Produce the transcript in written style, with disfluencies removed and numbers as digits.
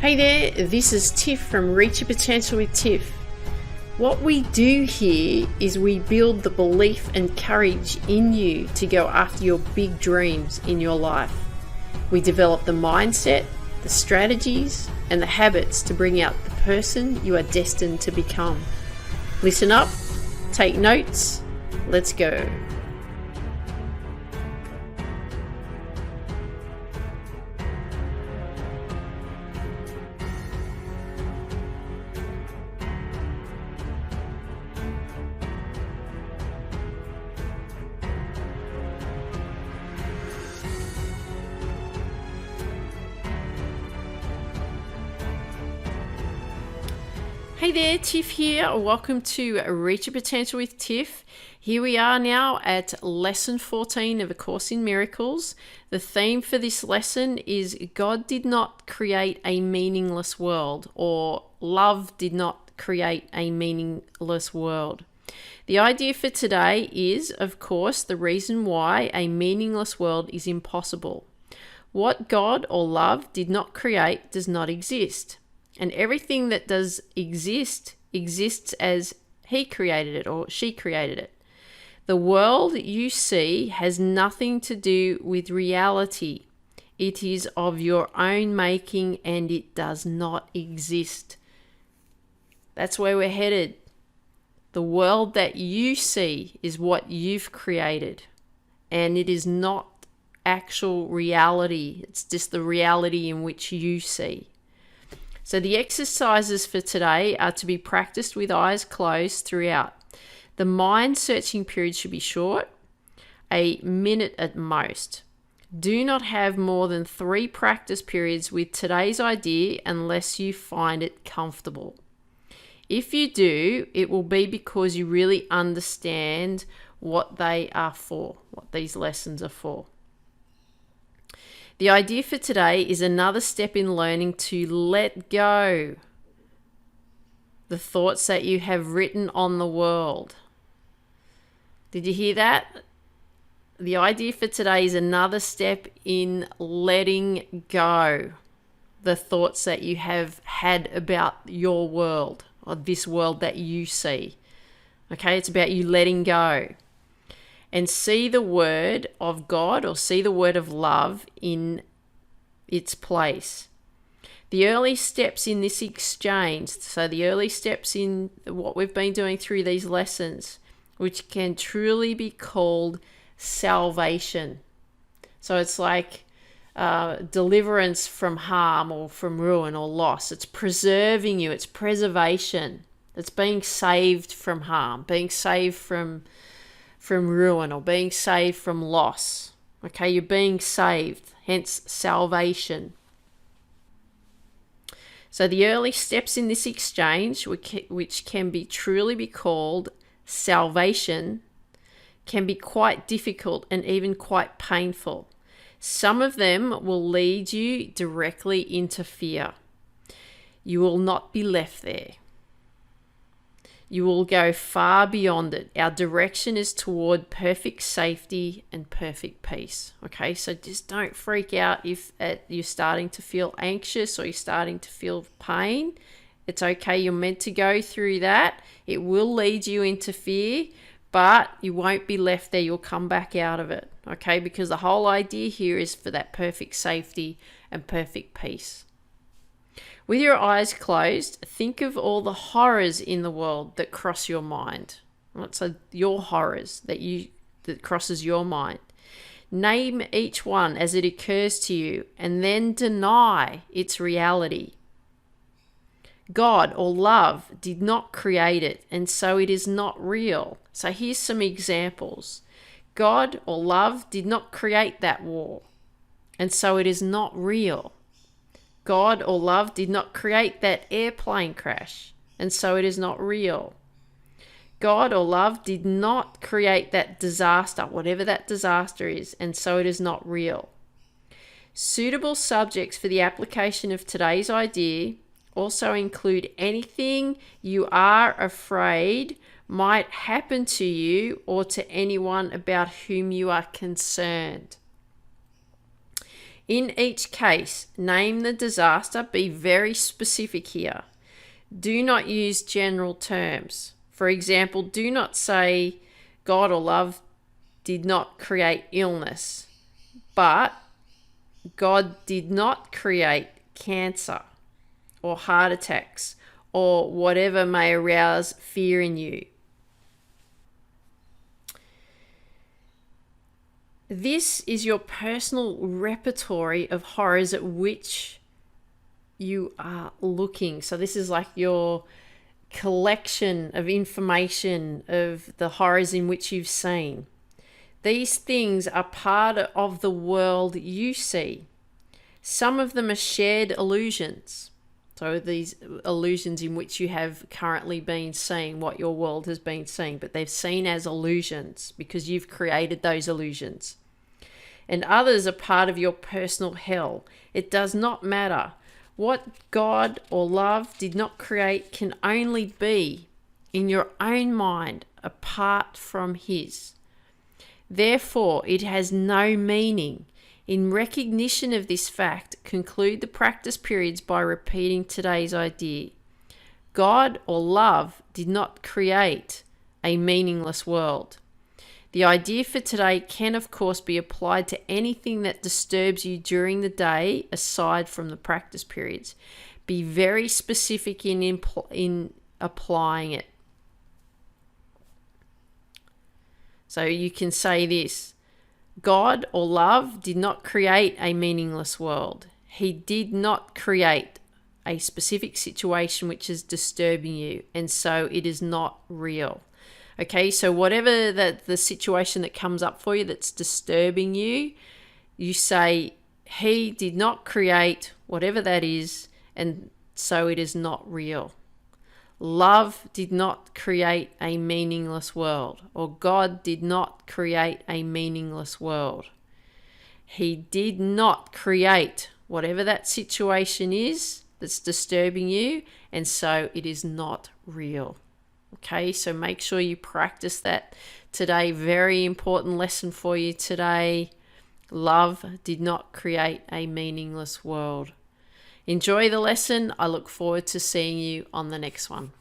Hey there, this is Tiff from Reach Your Potential with Tiff. What we do here is we build the belief and courage in you to go after your big dreams in your life. We develop the mindset, the strategies, and the habits to bring out the person you are destined to become. Listen up, take notes, let's go. Hey there, Tiff here. Welcome to Reach Your Potential with Tiff. Here we are now at lesson 14 of A Course in Miracles. The theme for this lesson is God did not create a meaningless world, or love did not create a meaningless world. The idea for today is, of course, the reason why a meaningless world is impossible. What God or love did not create does not exist. And everything that does exist exists as he created it or she created it. The world you see has nothing to do with reality. It is of your own making and it does not exist. That's where we're headed. The world that you see is what you've created. And it is not actual reality. It's just the reality in which you see. So the exercises for today are to be practiced with eyes closed throughout. The mind searching period should be short, a minute at most. Do not have more than 3 practice periods with today's idea unless you find it comfortable. If you do, it will be because you really understand what they are for, what these lessons are for. The idea for today is another step in learning to let go the thoughts that you have written on the world. Did you hear that? The idea for today is another step in letting go the thoughts that you have had about your world or this world that you see. Okay, it's about you letting go. And see the word of God or see the word of love in its place. The early steps in this exchange, so the early steps in what we've been doing through these lessons, which can truly be called salvation. So it's like deliverance from harm or from ruin or loss. It's preserving you. It's preservation. It's being saved from harm, being saved from ruin or being saved from loss. Okay, you're being saved, hence salvation. So the early steps in this exchange, which can be truly be called salvation, can be quite difficult and even quite painful. Some of them will lead you directly into fear. You will not be left there. You will go far beyond it. Our direction is toward perfect safety and perfect peace. Okay, so just don't freak out if you're starting to feel anxious or you're starting to feel pain. It's okay. You're meant to go through that. It will lead you into fear, but you won't be left there. You'll come back out of it. Okay, because the whole idea here is for that perfect safety and perfect peace. With your eyes closed, think of all the horrors in the world that cross your mind. So your horrors that crosses your mind. Name each one as it occurs to you and then deny its reality. God or love did not create it, and so it is not real. So here's some examples. God or love did not create that war, and so it is not real. God or love did not create that airplane crash, and so it is not real. God or love did not create that disaster, whatever that disaster is, and so it is not real. Suitable subjects for the application of today's idea also include anything you are afraid might happen to you or to anyone about whom you are concerned. In each case, name the disaster. Be very specific here. Do not use general terms. For example, do not say God or love did not create illness, but God did not create cancer or heart attacks or whatever may arouse fear in you. This is your personal repertory of horrors at which you are looking. So this is like your collection of information of the horrors in which you've seen. These things are part of the world you see. Some of them are shared illusions. So these illusions in which you have currently been seeing what your world has been seeing, but they're seen as illusions because you've created those illusions. And others are part of your personal hell. It does not matter. What God or love did not create can only be in your own mind apart from His. Therefore, it has no meaning. In recognition of this fact, conclude the practice periods by repeating today's idea. God or love did not create a meaningless world. The idea for today can, of course, be applied to anything that disturbs you during the day aside from the practice periods. Be very specific in applying it. So you can say this: God or love did not create a meaningless world. He did not create a specific situation which is disturbing you, and so it is not real. Okay, so whatever the situation that comes up for you that's disturbing you, you say, He did not create whatever that is, and so it is not real. Love did not create a meaningless world, or God did not create a meaningless world. He did not create whatever that situation is that's disturbing you, and so it is not real. Okay, so make sure you practice that today. Very important lesson for you today. Love did not create a meaningless world. Enjoy the lesson. I look forward to seeing you on the next one.